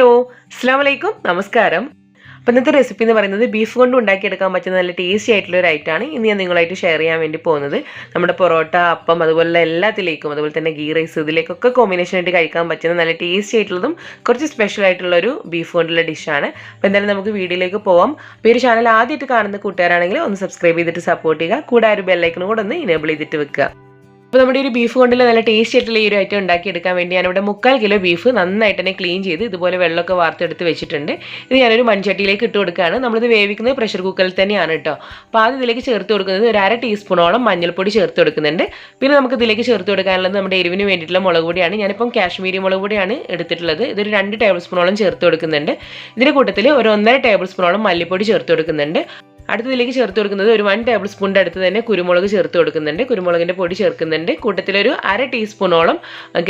Hello, അസ്സലാമു അലൈക്കും, നമസ്കാരം. അപ്പോൾ ഇന്നത്തെ റെസിപ്പി എന്ന് പറയുന്നത് ബീഫ് കൊണ്ട് ഉണ്ടാക്കിയെടുക്കാൻ പറ്റുന്ന നല്ല ടേസ്റ്റി ആയിട്ടുള്ള ഒരു ഐറ്റമാണ് ഇന്ന് ഞാൻ നിങ്ങളായിട്ട് ഷെയർ ചെയ്യാൻ വേണ്ടി പോകുന്നത്. നമ്മുടെ പൊറോട്ട, അപ്പം, അതുപോലെ എല്ലാത്തിലേക്കും, അതുപോലെ തന്നെ ഗീ റൈസ്, ഇതിലേക്കൊക്കെ കോമ്പിനേഷൻ ആയിട്ട് കഴിക്കാൻ പറ്റുന്ന നല്ല ടേസ്റ്റി ആയിട്ടുള്ളതും കുറച്ച് സ്പെഷ്യൽ ആയിട്ടുള്ളൊരു ബീഫ് കൊണ്ടുള്ള ഡിഷാണ്. അപ്പോൾ എന്തായാലും നമുക്ക് വീഡിയോയിലേക്ക് പോവാം. അപ്പോൾ ഈ ഒരു ചാനൽ ആദ്യമായിട്ട് കാണുന്ന കൂട്ടുകാരാണെങ്കിൽ ഒന്ന് സബ്സ്ക്രൈബ് ചെയ്തിട്ട് സപ്പോർട്ട് ചെയ്യുക. കൂടെ ആ ഒരു ബെല്ലൈക്കനും കൂടെ ഒന്ന് ഇനേബിൾ ചെയ്തിട്ട് വെക്കുക. അപ്പോൾ നമ്മുടെ ഒരു ബീഫ് കൊണ്ടുള്ള നല്ല ടേസ്റ്റി ആയിട്ടുള്ള ഈ ഒരു ഐറ്റം ഉണ്ടാക്കിയെടുക്കാൻ വേണ്ടി ഞാനിവിടെ 3/4 കിലോ ബീഫ് നന്നായിട്ട് തന്നെ ക്ലീൻ ചെയ്ത് ഇതുപോലെ വെള്ളമൊക്കെ വാർത്തെടുത്ത് വെച്ചിട്ടുണ്ട്. ഇത് ഞാനൊരു മൺചട്ടിയിലേക്ക് ഇട്ട് കൊടുക്കുകയാണ്. നമ്മളിത് വേവിക്കുന്നത് പ്രഷർ കുക്കറിൽ തന്നെയാണ് കേട്ടോ. അപ്പോൾ ആദ്യം ഇതിലേക്ക് ചേർത്ത് കൊടുക്കുന്നത് ഒരു 1/2 ടീസ്പൂണോളം മഞ്ഞൾപ്പൊടി ചേർത്ത് കൊടുക്കുന്നുണ്ട്. പിന്നെ നമുക്ക് ഇതിലേക്ക് ചേർത്ത് കൊടുക്കാനുള്ളത് നമ്മുടെ എരിവിന് വേണ്ടിയിട്ടുള്ള മുളക് പൊടിയാണ്. ഞാനിപ്പം കാശ്മീരി മുളക് പൊടിയാണ് എടുത്തിട്ടുള്ളത്. ഇതൊരു 2 ടേബിൾ സ്പൂണോളം ചേർത്ത് കൊടുക്കുന്നുണ്ട്. ഇതിൻ്റെ കൂട്ടത്തിൽ ഒരു 1.5 ടേബിൾ സ്പൂണോളം മല്ലിപ്പൊടി ചേർത്ത് കൊടുക്കുന്നുണ്ട്. അടുത്തതിലേക്ക് ചേർത്ത് കൊടുക്കുന്നത് ഒരു 1 ടേബിൾ സ്പൂണിൻ്റെ അടുത്ത് തന്നെ കുരുമുളക് ചേർത്ത് കൊടുക്കുന്നുണ്ട്. കുരുമുളകിൻ്റെ പൊടി ചേർക്കുന്നുണ്ട്. കൂട്ടത്തിലൊരു 1/2 ടീസ്പൂണോളം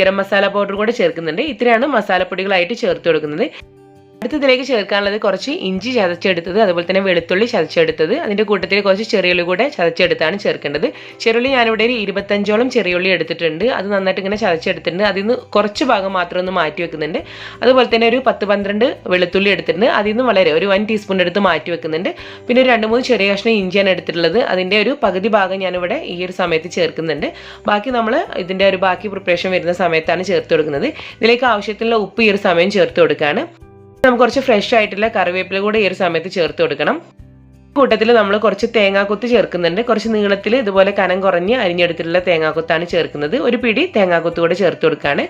ഗരം മസാല പൗഡർ കൂടെ ചേർക്കുന്നുണ്ട്. ഇത്രയാണ് മസാലപ്പൊടികളായിട്ട് ചേർത്ത് കൊടുക്കുന്നത്. അടുത്തതിലേക്ക് ചേർക്കാനുള്ളത് കുറച്ച് ഇഞ്ചി ചതച്ചെടുത്തത്, അതുപോലെ തന്നെ വെളുത്തുള്ളി ചതച്ചെടുത്തത്, അതിൻ്റെ കൂട്ടത്തിൽ കുറച്ച് ചെറിയുള്ളി കൂടെ ചതച്ചെടുത്താണ് ചേർക്കേണ്ടത്. ചെറിയുള്ളി ഞാനിവിടെ ഒരു 25ഓളം ചെറിയുള്ളി എടുത്തിട്ടുണ്ട്. അത് നന്നായിട്ട് ഇങ്ങനെ ചതച്ചെടുത്തിട്ടുണ്ട്. അതിൽ നിന്ന് കുറച്ച് ഭാഗം മാത്രം ഒന്ന് മാറ്റി വെക്കുന്നുണ്ട്. അതുപോലെ തന്നെ ഒരു 10-12 വെളുത്തുള്ളി എടുത്തിട്ടുണ്ട്. അതിൽ നിന്ന് വളരെ ഒരു 1 ടീസ്പൂൺ എടുത്ത് മാറ്റി വെക്കുന്നുണ്ട്. പിന്നെ ഒരു 2-3 ചെറിയ കഷ്ണം ഇഞ്ചിയാണ് എടുത്തിട്ടുള്ളത്. അതിൻ്റെ ഒരു പകുതി ഭാഗം ഞാനിവിടെ ഈ ഒരു സമയത്ത് ചേർക്കുന്നുണ്ട്. ബാക്കി നമ്മൾ ഇതിൻ്റെ ഒരു ബാക്കി പ്രിപ്പറേഷൻ വരുന്ന സമയത്താണ് ചേർത്ത് കൊടുക്കുന്നത്. ഇതിലേക്ക് ആവശ്യത്തിനുള്ള ഉപ്പ് ഈ ഒരു സമയം ചേർത്ത് കൊടുക്കുകയാണ്. നമുക്ക് കുറച്ച് ഫ്രഷ് ആയിട്ടുള്ള കറിവേപ്പില കൂടെ ഈ ഒരു സമയത്ത് ചേർത്ത് കൊടുക്കണം. കൂട്ടത്തിൽ നമ്മൾ കുറച്ച് തേങ്ങാക്കൊത്ത് ചേർക്കുന്നുണ്ട്. കുറച്ച് നീളത്തിൽ ഇതുപോലെ കനം കുറഞ്ഞ് അരിഞ്ഞെടുത്തിട്ടുള്ള തേങ്ങാക്കൊത്താണ് ചേർക്കുന്നത്. ഒരു പിടി തേങ്ങാക്കൊത്ത് കൂടെ ചേർത്ത് കൊടുക്കുകയാണ്.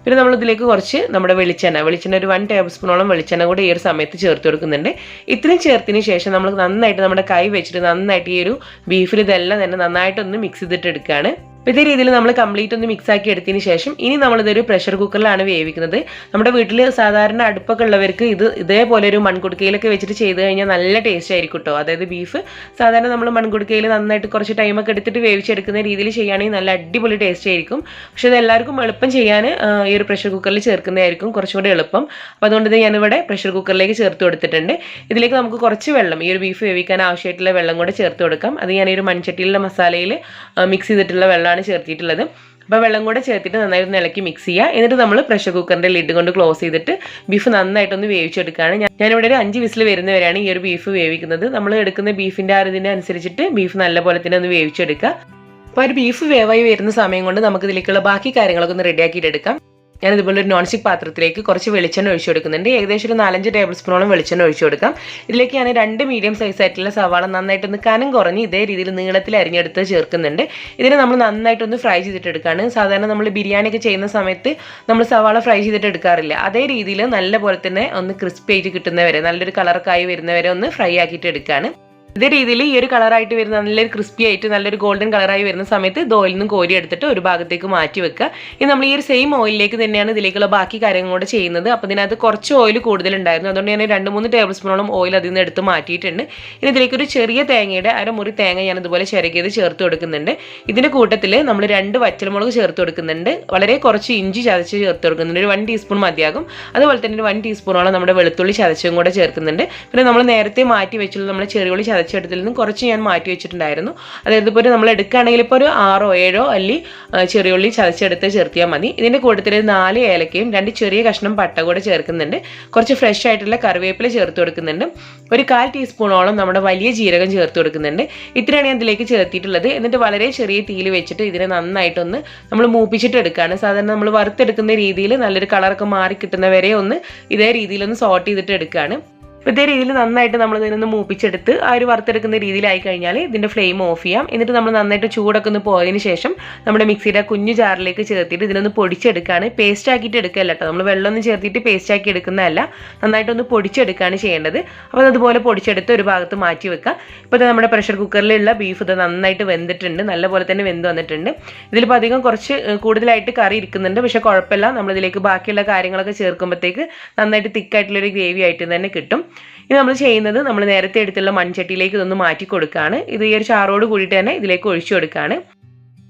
പിന്നെ നമ്മൾ ഇതിലേക്ക് കുറച്ച് നമ്മുടെ വെളിച്ചെണ്ണ ഒരു 1 ടേബിൾ സ്പൂണോളം വെളിച്ചെണ്ണ കൂടെ ഈ ഒരു സമയത്ത് ചേർത്ത് കൊടുക്കുന്നുണ്ട്. ഇത്രയും ചേർത്തതിന് ശേഷം നമ്മൾ നന്നായിട്ട് നമ്മുടെ കൈ വെച്ചിട്ട് നന്നായിട്ട് ഈ ഒരു ബീഫിൽ ഇതെല്ലാം തന്നെ നന്നായിട്ടൊന്ന് മിക്സ് ചെയ്തിട്ട് എടുക്കുകയാണ്. അപ്പോൾ ഇതേ രീതിയിൽ നമ്മൾ കംപ്ലീറ്റ് ഒന്ന് മിക്സ് ആക്കി എടുത്തതിന് ശേഷം ഇനി നമ്മളിതൊരു പ്രഷർ കുക്കറിലാണ് വേവിക്കുന്നത്. നമ്മുടെ വീട്ടിൽ സാധാരണ അടുപ്പൊക്കെ ഉള്ളവർക്ക് ഇതേപോലെ ഒരു മൺകുടുക്കയിലൊക്കെ വെച്ചിട്ട് ചെയ്ത് കഴിഞ്ഞാൽ നല്ല ടേസ്റ്റ് ആയിരിക്കും കേട്ടോ. അതായത് ബീഫ് സാധാരണ നമ്മൾ മൺകുടുക്കയിൽ നന്നായിട്ട് കുറച്ച് ടൈമൊക്കെ എടുത്തിട്ട് വേവിച്ചെടുക്കുന്ന രീതിയിൽ ചെയ്യുകയാണെങ്കിൽ നല്ല അടിപൊളി ടേസ്റ്റ് ആയിരിക്കും. പക്ഷേ ഇത് എല്ലാവർക്കും എളുപ്പം ചെയ്യാൻ ഈ ഒരു പ്രഷർ കുക്കറിൽ ചേർക്കുന്നതായിരിക്കും കുറച്ചും കൂടി എളുപ്പം. അപ്പോൾ അതുകൊണ്ട് ഇത് ഞാനിവിടെ പ്രഷർ കുക്കറിലേക്ക് ചേർത്ത് കൊടുത്തിട്ടുണ്ട്. ഇതിലേക്ക് നമുക്ക് കുറച്ച് വെള്ളം, ഈ ഒരു ബീഫ് വേവിക്കാൻ ആവശ്യമായിട്ടുള്ള വെള്ളം കൂടെ ചേർത്ത് കൊടുക്കാം. അത് ഞാൻ ഈ ഒരു മൺചട്ടിയിലുള്ള മസാലയിൽ മിക്സ് ചെയ്തിട്ടുള്ള വെള്ളമാണ് ചേർത്തിട്ടുള്ളത്. അപ്പോൾ വെള്ളം കൂടെ ചേർത്തിട്ട് നന്നായിട്ട് ഇളക്കി മിക്സ് ചെയ്യുക. എന്നിട്ട് നമ്മൾ പ്രഷർ കുക്കറിൻ്റെ ലിഡ് കൊണ്ട് ക്ലോസ് ചെയ്തിട്ട് ബീഫ് നന്നായിട്ടൊന്ന് വേവിച്ചെടുക്കുകയാണ്. ഞാനിവിടെ ഒരു 5 വിസിൽ വരുന്നവരെയാണ് ഈ ഒരു ബീഫ് വേവിക്കുന്നത്. നമ്മൾ എടുക്കുന്ന ബീഫിൻ്റെ ഇതിൻ്റെ അനുസരിച്ചിട്ട് ബീഫ് നല്ലപോലെ തന്നെ ഒന്ന് വേവിച്ചെടുക്കുക. അപ്പോൾ ഒരു ബീഫ് വേവായി വരുന്ന സമയം കൊണ്ട് നമുക്ക് ഇതിലേക്കുള്ള ബാക്കി കാര്യങ്ങളൊക്കെ ഒന്ന് റെഡിയാക്കിയിട്ട് എടുക്കാം. ഞാനിതുപോലെ ഒരു നോൺ സ്റ്റിക്ക് പാത്രത്തിലേക്ക് കുറച്ച് വെളിച്ചെണ്ണ ഒഴിച്ചു കൊടുക്കുന്നുണ്ട്. ഏകദേശം ഒരു 4-5 ടേബിൾ സ്പൂണോളം വെളിച്ചെണ്ണ ഒഴിച്ചു കൊടുക്കാം. ഇതിലേക്ക് ഞാൻ 2 മീഡിയം സൈസ് ആയിട്ടുള്ള സവാള നന്നായിട്ടൊന്ന് കനം കുറഞ്ഞ് ഇതേ രീതിയിൽ നീളത്തിൽ അരിഞ്ഞെടുത്ത് ചേർക്കുന്നുണ്ട്. ഇതിനെ നമ്മൾ നന്നായിട്ടൊന്ന് ഫ്രൈ ചെയ്തിട്ട് എടുക്കുകയാണ്. സാധാരണ നമ്മൾ ബിരിയാണിയൊക്കെ ചെയ്യുന്ന സമയത്ത് നമ്മൾ സവാള ഫ്രൈ ചെയ്തിട്ട് എടുക്കാറില്ല. അതേ രീതിയിൽ നല്ലപോലെ തന്നെ ഒന്ന് ക്രിസ്പി ആയിട്ട് കിട്ടുന്നവരെ, നല്ലൊരു കളറൊക്കെ ആയി വരുന്നവരെ ഒന്ന് ഫ്രൈ ആക്കിയിട്ട് എടുക്കുകയാണ്. ഇതേ രീതിയിൽ ഈ ഒരു കളറായിട്ട് വരുന്ന നല്ലൊരു ക്രിസ്പി ആയിട്ട് നല്ലൊരു ഗോൾഡൻ കളറായി വരുന്ന സമയത്ത് ഇത് ഓയിലിൽ നിന്ന് കോരി എടുത്തിട്ട് ഒരു ഭാഗത്തേക്ക് മാറ്റി വെക്കുക. ഇനി നമ്മൾ ഈ ഒരു സെയിം ഓയിലിലേക്ക് തന്നെയാണ് ഇതിലേക്കുള്ള ബാക്കി കാര്യങ്ങൾ കൂടെ ചെയ്യുന്നത്. അപ്പോൾ ഇതിനകത്ത് കുറച്ച് ഓയിൽ കൂടുതലുണ്ടായിരുന്നു. അതുകൊണ്ട് ഞാൻ 2-3 ടേബിൾ സ്പൂണോളം ഓയിൽ അതിൽ നിന്ന് എടുത്ത് മാറ്റിയിട്ടുണ്ട്. ഇനി ഇതിലേക്കൊരു ചെറിയ തേങ്ങയുടെ 1 മുറി തേങ്ങ ഞാൻ ഇതുപോലെ ചിരകിയത് ചേർത്ത് കൊടുക്കുന്നുണ്ട്. ഇതിൻ്റെ കൂട്ടത്തിൽ നമ്മൾ 2 വറ്റൽമുളക് ചേർത്ത് കൊടുക്കുന്നുണ്ട്. വളരെ കുറച്ച് ഇഞ്ചി ചതച്ച് ചേർത്ത് കൊടുക്കുന്നുണ്ട്. ഒരു 1 ടീസ്പൂൺ മതിയാകും. അതുപോലെ തന്നെ ഒരു 1 ടീസ്പൂണോളം നമ്മുടെ വെളുത്തുള്ളി ചതച്ചും കൂടെ ചേർക്കുന്നുണ്ട്. പിന്നെ നമ്മൾ നേരത്തെ മാറ്റി വെച്ചുള്ള നമ്മുടെ ചെറിയുള്ളി ചതച്ചെടുത്തിൽ നിന്നും കുറച്ച് ഞാൻ മാറ്റി വെച്ചിട്ടുണ്ടായിരുന്നു. അതായത് ഇപ്പോൾ നമ്മൾ എടുക്കുകയാണെങ്കിൽ ഇപ്പോൾ ഒരു 6-7 അല്ലി ചെറിയുള്ളി ചതച്ചെടുത്ത് ചേർത്തിയാൽ മതി. ഇതിൻ്റെ കൂട്ടത്തിൽ 4 ഏലക്കയും 2 ചെറിയ കഷ്ണം പട്ട കൂടെ ചേർക്കുന്നുണ്ട്. കുറച്ച് ഫ്രഷ് ആയിട്ടുള്ള കറിവേപ്പില ചേർത്ത് കൊടുക്കുന്നുണ്ട്. ഒരു 1/4 ടീസ്പൂണോളം നമ്മുടെ വലിയ ജീരകം ചേർത്ത് കൊടുക്കുന്നുണ്ട്. ഇത്രയാണ് ഞാൻ ഇതിലേക്ക് ചേർത്തിട്ടുള്ളത്. എന്നിട്ട് വളരെ ചെറിയ തീയിൽ വെച്ചിട്ട് ഇതിനെ നന്നായിട്ടൊന്ന് നമ്മൾ മൂപ്പിച്ചിട്ട് എടുക്കുകയാണ്. സാധാരണ നമ്മൾ വറുത്തെടുക്കുന്ന രീതിയിൽ നല്ലൊരു കളറൊക്കെ മാറി കിട്ടുന്നവരെ ഒന്ന് ഇതേ രീതിയിലൊന്ന് സോട്ട് ചെയ്തിട്ട് എടുക്കുകയാണ്. അപ്പോൾ ഇതേ രീതിയിൽ നന്നായിട്ട് നമ്മൾ ഇതിനൊന്ന് മൂപ്പിച്ചെടുത്ത് ആ ഒരു വറുത്തെടുക്കുന്ന രീതിയിലായി കഴിഞ്ഞാൽ ഇതിൻ്റെ ഫ്ലെയിം ഓഫ് ചെയ്യാം. എന്നിട്ട് നമ്മൾ നന്നായിട്ട് ചൂടൊക്കെ ഒന്ന് പോയതിന് ശേഷം നമ്മുടെ മിക്സിയുടെ കുഞ്ഞു ജാറിലേക്ക് ചേർത്തിട്ട് ഇതിനൊന്ന് പൊടിച്ചെടുക്കുകയാണ്. പേസ്റ്റ് ആക്കിയിട്ട് എടുക്കുകയല്ല കേട്ടോ. നമ്മൾ വെള്ളമൊന്നും ചേർത്തിട്ട് പേസ്റ്റ് ആക്കി എടുക്കുന്നതല്ല, നന്നായിട്ടൊന്ന് പൊടിച്ചെടുക്കുകയാണ് ചെയ്യേണ്ടത്. അപ്പോൾ അതുപോലെ പൊടിച്ചെടുത്ത് ഒരു ഭാഗത്ത് മാറ്റി വെക്കുക. ഇപ്പോൾ നമ്മുടെ പ്രഷർ കുക്കറിലുള്ള ബീഫ് ഇത് നന്നായിട്ട് വെന്തിട്ടുണ്ട്, നല്ലപോലെ തന്നെ വെന്ത് വന്നിട്ടുണ്ട്. ഇതിലിപ്പോൾ അധികം കുറച്ച് കൂടുതലായിട്ട് കറി ഇരിക്കുന്നുണ്ട്. പക്ഷേ കുഴപ്പമില്ല, നമ്മളിതിലേക്ക് ബാക്കിയുള്ള കാര്യങ്ങളൊക്കെ ചേർക്കുമ്പോഴത്തേക്ക് നന്നായിട്ട് തിക്കായിട്ടുള്ളൊരു ഗ്രേവി ആയിട്ട് തന്നെ കിട്ടും. ഇനി നമ്മൾ ചെയ്യുന്നത് നമ്മൾ നേരത്തെ എടുത്തുള്ള മൺചട്ടിയിലേക്ക് ഇതൊന്ന് മാറ്റി കൊടുക്കുകയാണ്. ഇത് ഈ ഒരു ചാറോട് കൂടിയിട്ട് തന്നെ ഇതിലേക്ക് ഒഴിച്ചു കൊടുക്കുകയാണ്.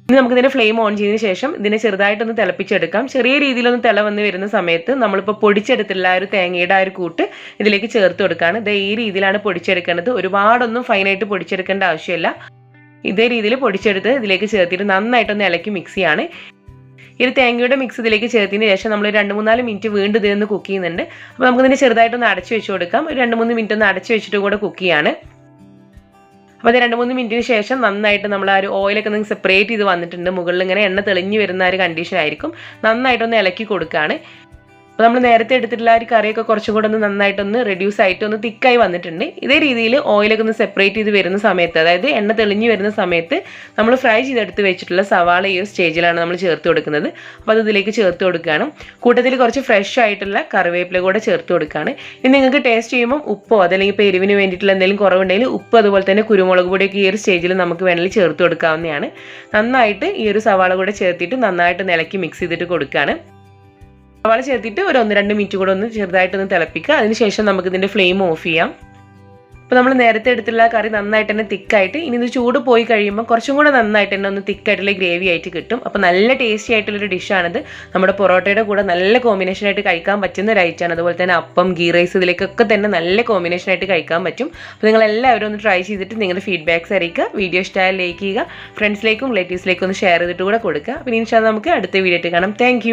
ഇനി നമുക്കിതിൻ്റെ ഫ്ലെയിം ഓൺ ചെയ്തതിന് ശേഷം ഇതിനെ ചെറുതായിട്ടൊന്ന് തിളപ്പിച്ചെടുക്കാം. ചെറിയ രീതിയിലൊന്ന് തിള വന്ന് വരുന്ന സമയത്ത് നമ്മളിപ്പോൾ പൊടിച്ചെടുത്തുള്ള ഒരു തേങ്ങയുടെ ഒരു കൂട്ട് ഇതിലേക്ക് ചേർത്ത് കൊടുക്കുകയാണ്. ഇത് ഈ രീതിയിലാണ് പൊടിച്ചെടുക്കേണ്ടത്. ഒരുപാടൊന്നും ഫൈനായിട്ട് പൊടിച്ചെടുക്കേണ്ട ആവശ്യമില്ല. ഇതേ രീതിയിൽ പൊടിച്ചെടുത്ത് ഇതിലേക്ക് ചേർത്തിട്ട് നന്നായിട്ടൊന്ന് ഇളക്കി മിക്സ് ചെയ്യാണ്. ഈ ഒരു തേങ്ങയുടെ മിക്സ് ഇതിലേക്ക് ചേർത്തതിന് ശേഷം നമ്മൾ 2-3 മിനിറ്റ് വീണ്ടും ഇതിനൊന്ന് കുക്ക് ചെയ്യുന്നുണ്ട്. അപ്പോൾ നമുക്കിതിനെ ചെറുതായിട്ടൊന്ന് അടച്ചു വെച്ച് കൊടുക്കാം. ഒരു 2-3 മിനിറ്റ് ഒന്ന് അടച്ചു വെച്ചിട്ട് കൂടെ കുക്ക് ചെയ്യാണ്. അപ്പോൾ അത് 2-3 മിനിറ്റിന് ശേഷം നന്നായിട്ട് നമ്മൾ ആ ഒരു ഓയിലൊക്കെ ഒന്ന് സെപ്പറേറ്റ് ചെയ്ത് വന്നിട്ടുണ്ട്. മുകളിൽ ഇങ്ങനെ എണ്ണ തെളിഞ്ഞ് വരുന്ന ഒരു കണ്ടീഷൻ ആയിരിക്കും. നന്നായിട്ടൊന്ന് ഇളക്കി കൊടുക്കുകയാണ്. അപ്പോൾ നമ്മൾ നേരത്തെ എടുത്തിട്ടുള്ള ഒരു കറിയൊക്കെ കുറച്ചും കൂടെ ഒന്ന് നന്നായിട്ടൊന്ന് റെഡ്യൂസ് ആയിട്ട് ഒന്ന് തിക്കായി വന്നിട്ടുണ്ട്. ഇതേ രീതിയിൽ ഓയിലൊക്കെ ഒന്ന് സെപ്പറേറ്റ് ചെയ്ത് വരുന്ന സമയത്ത്, അതായത് എണ്ണ തെളിഞ്ഞ് വരുന്ന സമയത്ത് നമ്മൾ ഫ്രൈ ചെയ്തെടുത്ത് വെച്ചിട്ടുള്ള സവാള ഈ ഒരു സ്റ്റേജിലാണ് നമ്മൾ ചേർത്ത് കൊടുക്കുന്നത്. അപ്പോൾ അത് ഇതിലേക്ക് ചേർത്ത് കൊടുക്കുകയാണ്. കൂട്ടത്തിൽ കുറച്ച് ഫ്രഷ് ആയിട്ടുള്ള കറിവേപ്പില കൂടെ ചേർത്ത് കൊടുക്കുകയാണ്. ഇനി നിങ്ങൾക്ക് ടേസ്റ്റ് ചെയ്യുമ്പോൾ ഉപ്പോ അതല്ലെങ്കിൽ ഇപ്പോൾ എരിവിന് വേണ്ടിയിട്ടുള്ള എന്തെങ്കിലും കുറവുണ്ടെങ്കിൽ ഉപ്പ് അതുപോലെ തന്നെ കുരുമുളക് പൊടിയൊക്കെ ഈ ഒരു സ്റ്റേജിൽ നമുക്ക് വേണമെങ്കിൽ ചേർത്ത് കൊടുക്കാവുന്നതാണ്. നന്നായിട്ട് ഈ ഒരു സവാള കൂടെ ചേർത്തിട്ട് നന്നായിട്ട് ഇളക്കി മിക്സ് ചെയ്തിട്ട് കൊടുക്കുകയാണ്. സവാള ചേർത്തിട്ട് ഒരു 1-2 മിനിറ്റ് കൂടെ ഒന്ന് ചെറുതായിട്ടൊന്ന് തിളപ്പിക്കുക. അതിനുശേഷം നമുക്ക് ഇതിൻ്റെ ഫ്ലെയിം ഓഫ് ചെയ്യാം. അപ്പോൾ നമ്മൾ നേരത്തെ എടുത്തുള്ള കറി നന്നായിട്ട് തന്നെ തിക്കായിട്ട് ഇനി ഇത് ചൂട് പോയി കഴിയുമ്പോൾ കുറച്ചും കൂടെ നന്നായിട്ട് തന്നെ ഒന്ന് തിക്കായിട്ടുള്ള ഗ്രേവി ആയിട്ട് കിട്ടും. അപ്പോൾ നല്ല ടേസ്റ്റി ആയിട്ടുള്ളൊരു ഡിഷാണിത്. നമ്മുടെ പൊറോട്ടയുടെ കൂടെ നല്ല കോമ്പിനേഷനായിട്ട് കഴിക്കാൻ പറ്റുന്ന ഒരു ഐറ്റമാണ്. അതുപോലെ തന്നെ അപ്പം, ഗീ റൈസ് ഇതിലേക്കൊക്കെ തന്നെ നല്ല കോമ്പിനേഷനായിട്ട് കഴിക്കാൻ പറ്റും. അപ്പോൾ നിങ്ങൾ എല്ലാവരും ഒന്ന് ട്രൈ ചെയ്തിട്ട് നിങ്ങളുടെ ഫീഡ്ബാക്ക്സ് അറിയിക്കുക. വീഡിയോ ഇഷ്ടമായാൽ ലൈക്ക് ചെയ്യുക. ഫ്രണ്ട്സിലേക്കും റിലേറ്റീവ്സിലേക്കും ഒന്ന് ഷെയർ ചെയ്തിട്ട് കൂടെ കൊടുക്കുക. അപ്പോൾ ഇൻഷാ അല്ലാഹ് നമുക്ക് അടുത്ത വീഡിയോ ആയിട്ട് കാണാം. താങ്ക്